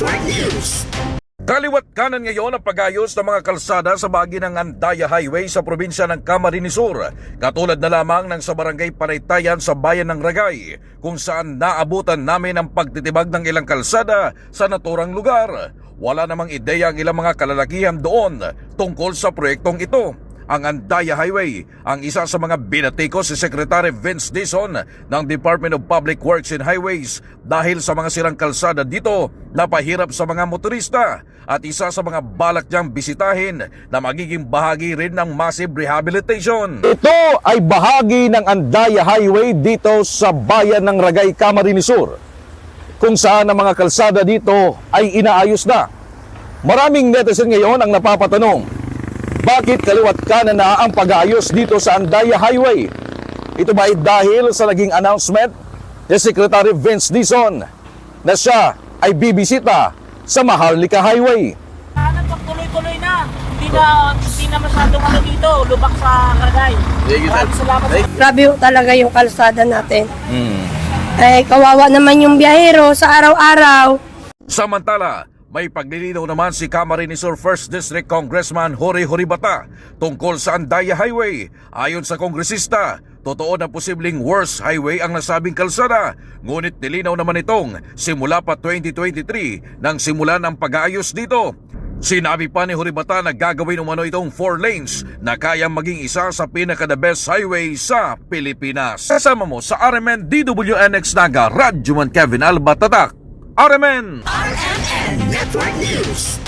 Network News. Kaliwat kanan ngayon ang pag-ayos ng mga kalsada sa bahagi ng Andaya Highway sa probinsya ng Camarines Sur. Katulad na lamang ng sa barangay Panaytayan sa bayan ng Ragay, kung saan naabutan namin ang pagtitibag ng ilang kalsada sa naturang lugar. Wala namang ideya ang ilang mga kalalakihan doon tungkol sa proyektong ito. Ang Andaya Highway, ang isa sa mga binatiko si Secretary Vince Dizon ng Department of Public Works and Highways dahil sa mga sirang kalsada dito na pahirap sa mga motorista at isa sa mga balak niyang bisitahin na magiging bahagi rin ng massive rehabilitation. Ito ay bahagi ng Andaya Highway dito sa bayan ng Ragay, Camarines Sur, kung saan ang mga kalsada dito ay inaayos na. Maraming netizen ngayon ang napapatanong, bakit kaliwat kanan na ang pag-aayos dito sa Andaya Highway? Ito ba ay dahil sa naging announcement ni Secretary Vince Dizon na siya ay bibisita sa Maharlika Highway? Pag tuloy-tuloy na, hindi na masyadong ano dito, lubak sa Ragay. Maraming salamat. Grabe ho talaga yung kalsada natin. Eh, kawawa naman yung biyahero sa araw-araw. Samantala, may paglilinaw naman si Camarines Sur 1st District Congressman Jorge Horibata tungkol sa Andaya Highway. Ayon sa kongresista, totoo na posibleng worst highway ang nasabing kalsada. Ngunit nilinaw naman itong simula pa 2023 nang simulan ang pag-aayos dito. Sinabi pa ni Horibata na gagawin umano itong 4 lanes na kayang maging isa sa pinaka-the best highway sa Pilipinas. Kasama mo sa RMN DWNX Naga, Radyo Man Kevin Alba Tatak. RMN! RMN Network News.